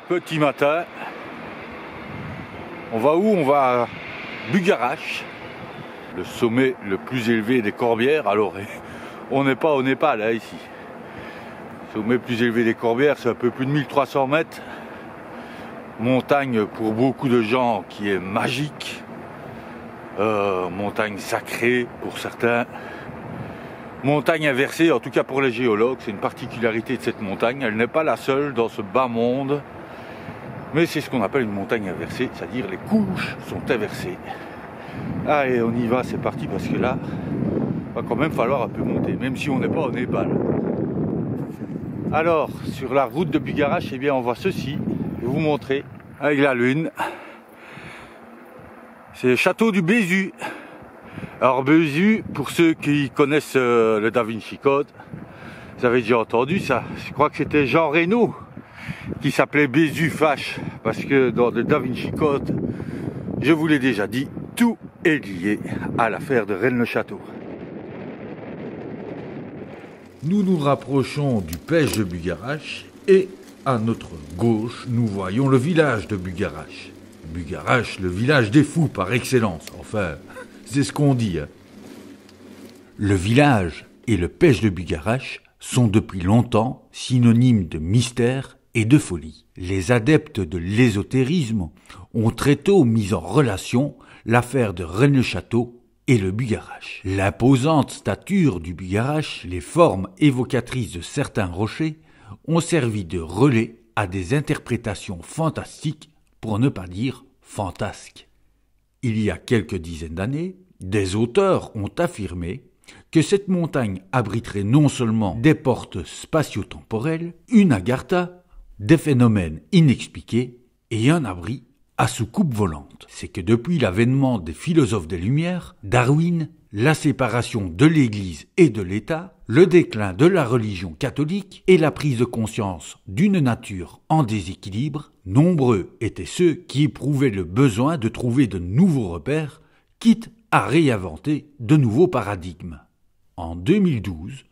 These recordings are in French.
Petit matin. On va où? On va à Bugarache, le sommet le plus élevé des Corbières. Alors, on n'est pas au Népal, hein, ici. Le sommet le plus élevé des Corbières, c'est un peu plus de 1300 mètres. Montagne pour beaucoup de gens qui est magique. Montagne sacrée pour certains. Montagne inversée, en tout cas pour les géologues, c'est une particularité de cette montagne. Elle n'est pas la seule dans ce bas monde. Mais c'est ce qu'on appelle une montagne inversée, c'est-à-dire les couches sont inversées. Allez, on y va, c'est parti, parce que là, il va quand même falloir un peu monter, même si on n'est pas au Népal. Alors, sur la route de Bugarache, eh bien, on voit ceci, je vais vous montrer, avec la lune. C'est le château du Bézu. Alors, Bézu, pour ceux qui connaissent le Da Vinci Code, vous avez déjà entendu ça, je crois que c'était Jean Reno qui s'appelait Bézu Fâche, parce que dans le Da Vinci Code, je vous l'ai déjà dit, tout est lié à l'affaire de Rennes-le-Château. Nous nous rapprochons du Pech de Bugarache et à notre gauche, nous voyons le village de Bugarache. Bugarache, le village des fous par excellence, enfin, c'est ce qu'on dit. Le village et le Pech de Bugarache sont depuis longtemps synonymes de mystère et de folie. Les adeptes de l'ésotérisme ont très tôt mis en relation l'affaire de Rennes-le-Château et le Bugarache. L'imposante stature du Bugarache, les formes évocatrices de certains rochers ont servi de relais à des interprétations fantastiques, pour ne pas dire fantasques. Il y a quelques dizaines d'années, des auteurs ont affirmé que cette montagne abriterait non seulement des portes spatio-temporelles, une agartha, des phénomènes inexpliqués et un abri à soucoupe volante. C'est que depuis l'avènement des philosophes des Lumières, Darwin, la séparation de l'Église et de l'État, le déclin de la religion catholique et la prise de conscience d'une nature en déséquilibre, nombreux étaient ceux qui éprouvaient le besoin de trouver de nouveaux repères, quitte à réinventer de nouveaux paradigmes. En 2012,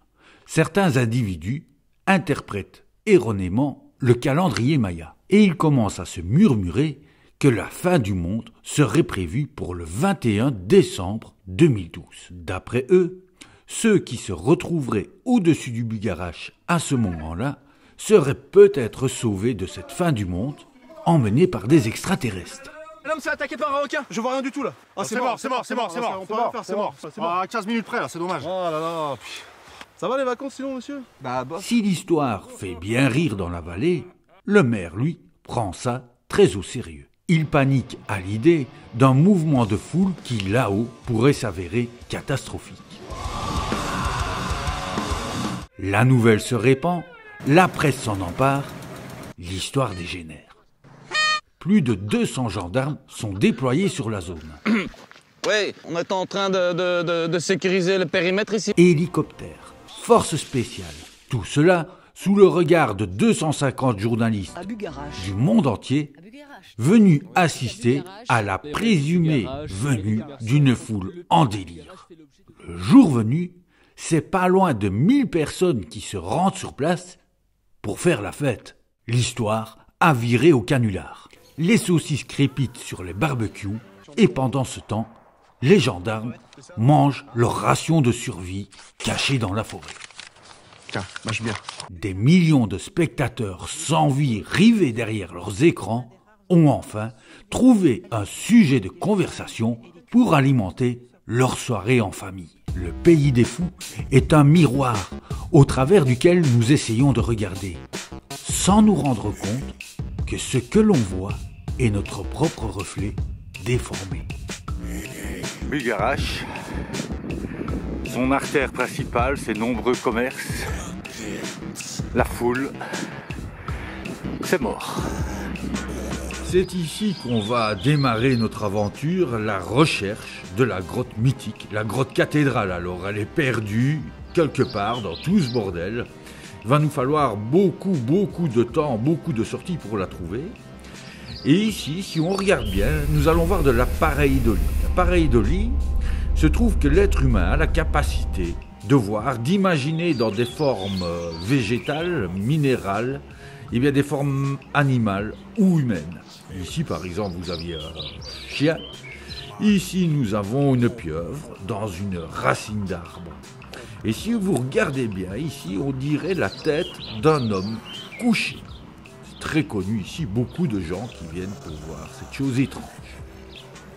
certains individus interprètent erronément le calendrier maya, et il commence à se murmurer que la fin du monde serait prévue pour le 21 décembre 2012. D'après eux, ceux qui se retrouveraient au-dessus du Bugarache à ce moment-là seraient peut-être sauvés de cette fin du monde, emmenés par des extraterrestres. L'homme s'est attaqué par un requin, je vois rien du tout là. Ah, c'est mort. On peut rien faire, c'est mort. À 15 minutes près là, c'est dommage. Oh là là. Ça va les vacances sinon, monsieur? Bah. Si l'histoire fait bien rire dans la vallée, le maire, lui, prend ça très au sérieux. Il panique à l'idée d'un mouvement de foule qui, là-haut, pourrait s'avérer catastrophique. La nouvelle se répand, la presse s'en empare, l'histoire dégénère. Plus de 200 gendarmes sont déployés sur la zone. Oui, on est en train de sécuriser le périmètre ici. Hélicoptères, forces spéciales, tout cela sous le regard de 250 journalistes du monde entier venus assister à la présumée venue d'une foule en délire. Le jour venu, c'est pas loin de 1000 personnes qui se rendent sur place pour faire la fête. L'histoire a viré au canular. Les saucisses crépitent sur les barbecues et pendant ce temps, les gendarmes mangent leur ration de survie cachée dans la forêt. Tiens, mâche bien. Des millions de spectateurs sans vie rivés derrière leurs écrans ont enfin trouvé un sujet de conversation pour alimenter leur soirée en famille. Le pays des fous est un miroir au travers duquel nous essayons de regarder, sans nous rendre compte que ce que l'on voit est notre propre reflet déformé. Bugarache, son artère principale, ses nombreux commerces, la foule, c'est mort. C'est ici qu'on va démarrer notre aventure, la recherche de la grotte mythique, la grotte cathédrale. Alors, elle est perdue quelque part dans tout ce bordel. Il va nous falloir beaucoup de temps, beaucoup de sorties pour la trouver. Et ici, si on regarde bien, nous allons voir de la pareidolie. La pareidolie se trouve que l'être humain a la capacité de voir, d'imaginer dans des formes végétales, minérales, eh bien, des formes animales ou humaines. Ici, par exemple, vous aviez un chien. Ici, nous avons une pieuvre dans une racine d'arbre. Et si vous regardez bien, ici, on dirait la tête d'un homme couché. C'est très connu ici, beaucoup de gens qui viennent pour voir cette chose étrange.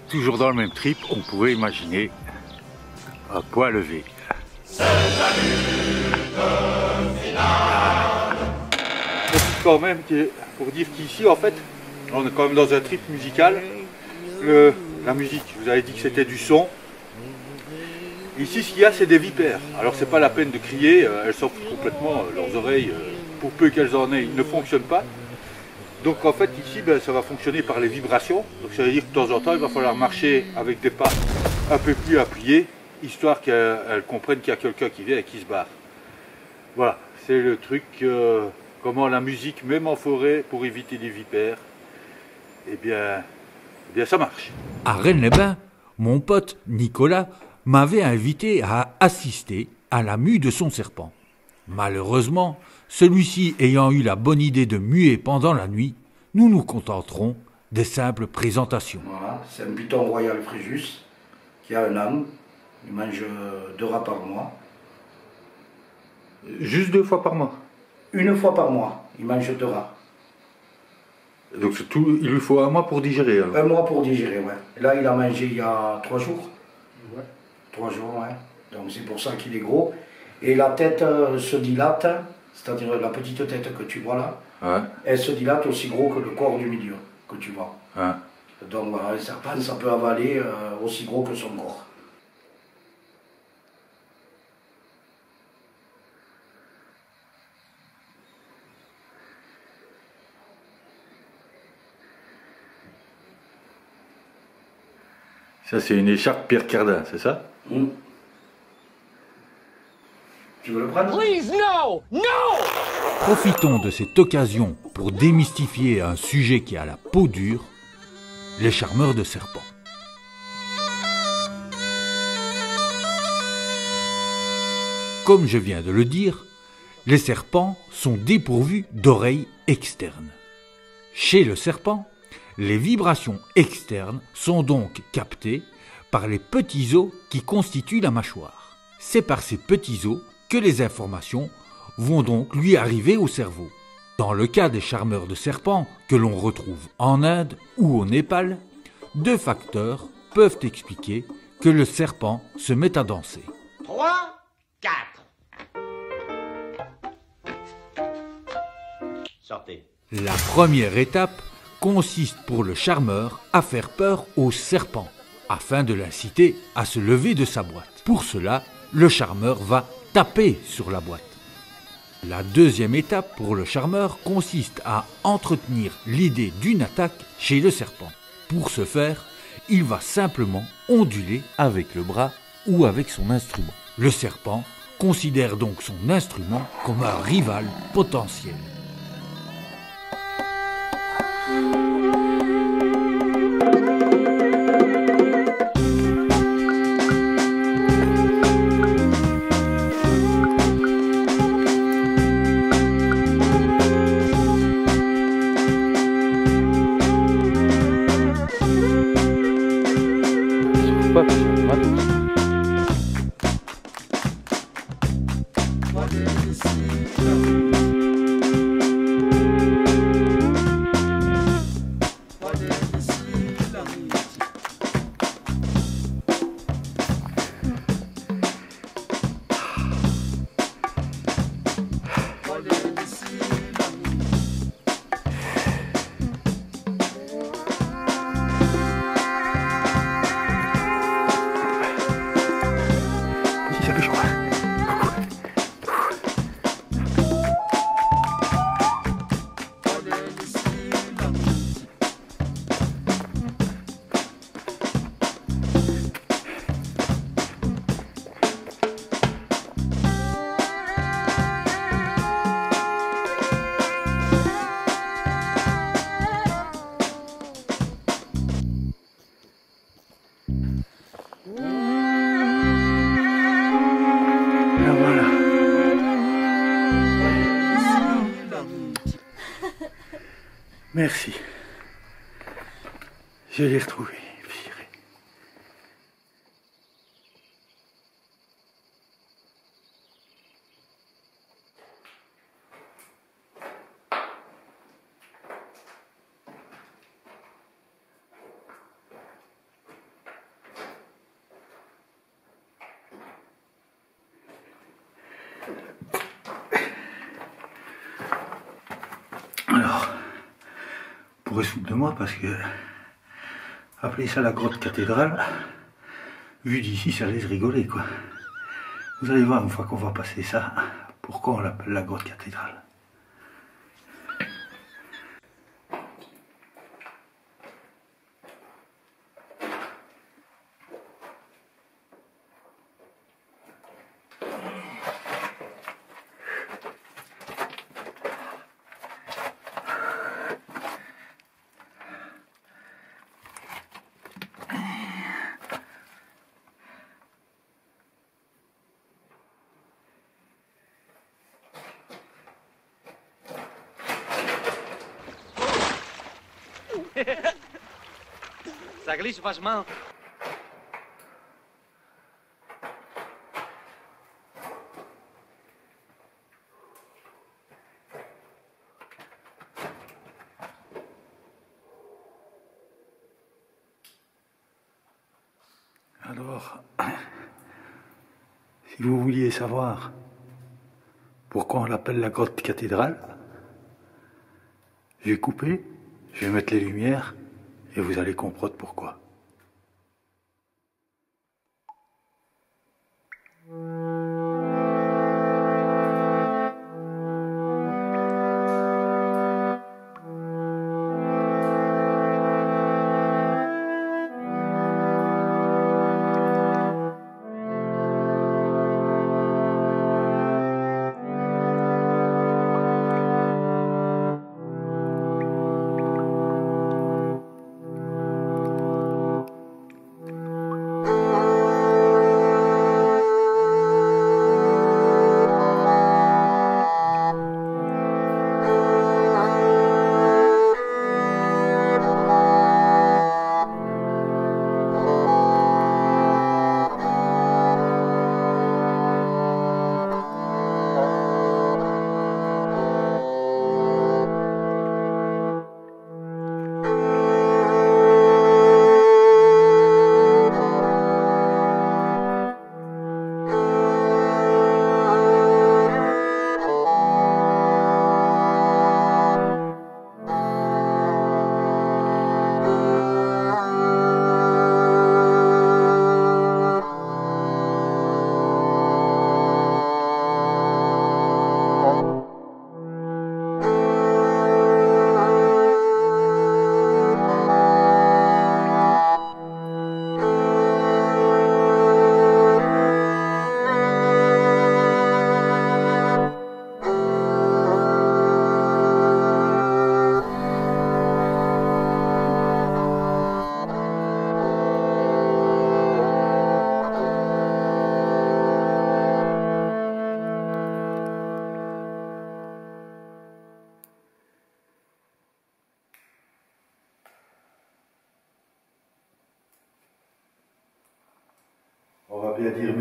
Toujours dans le même trip, on pourrait imaginer un poids levé. Quand même, pour dire qu'ici, en fait, on est quand même dans un trip musical. La musique, vous avez dit que c'était du son. Ici, ce qu'il y a, c'est des vipères. Alors, c'est pas la peine de crier, elles sortent complètement, leurs oreilles, pour peu qu'elles en aient, ne fonctionnent pas. Donc, en fait, ici, ça va fonctionner par les vibrations. Donc, ça veut dire que de temps en temps, il va falloir marcher avec des pas un peu plus appuyés, histoire qu'elles comprennent qu'il y a quelqu'un qui vient et qui se barre. Voilà, c'est le truc, comment la musique, même en forêt, pour éviter les vipères, eh bien ça marche. À Rennes-les-Bains, mon pote Nicolas m'avait invité à assister à la mue de son serpent. Malheureusement, celui-ci ayant eu la bonne idée de muer pendant la nuit, nous nous contenterons des simples présentations. Voilà, c'est un python royal Fréjus qui a un âne. Il mange 2 rats par mois. Juste 2 fois par mois? 1 fois par mois, il mange 2 rats. Donc il lui faut 1 mois pour digérer alors. 1 mois pour digérer, ouais. Là, il a mangé il y a 3 jours. Ouais. 3 jours, ouais. Donc c'est pour ça qu'il est gros. Et la tête se dilate, c'est-à-dire la petite tête que tu vois là, ouais. Elle se dilate aussi gros que le corps du milieu que tu vois. Ouais. Donc voilà, un serpent, ça peut avaler aussi gros que son corps. Ça, c'est une écharpe Pierre Cardin, c'est ça? Tu veux le prendre? Please, no! No! Profitons de cette occasion pour démystifier un sujet qui a la peau dure, les charmeurs de serpents. Comme je viens de le dire, les serpents sont dépourvus d'oreilles externes. Chez le serpent, les vibrations externes sont donc captées par les petits os qui constituent la mâchoire. C'est par ces petits os que les informations vont donc lui arriver au cerveau. Dans le cas des charmeurs de serpents que l'on retrouve en Inde ou au Népal, 2 facteurs peuvent expliquer que le serpent se met à danser. 3, 4. Sortez. La première étape consiste pour le charmeur à faire peur au serpent, afin de l'inciter à se lever de sa boîte. Pour cela, le charmeur va taper sur la boîte. La deuxième étape pour le charmeur consiste à entretenir l'idée d'une attaque chez le serpent. Pour ce faire, il va simplement onduler avec le bras ou avec son instrument. Le serpent considère donc son instrument comme un rival potentiel. Merci. Je l'ai retrouvé. Viré. Alors, vous pourrez se foutre de moi parce que appeler ça la grotte cathédrale, vu d'ici, ça laisse rigoler, quoi. Vous allez voir une fois qu'on va passer ça, pourquoi on l'appelle la grotte cathédrale. Ça glisse vachement. Alors, si vous vouliez savoir pourquoi on l'appelle la grotte cathédrale, je vais couper, je vais mettre les lumières et vous allez comprendre pourquoi. On va bien dire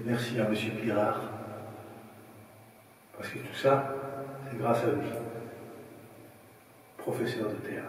merci à Monsieur Pirard, parce que tout ça, c'est grâce à lui, professeur de théâtre.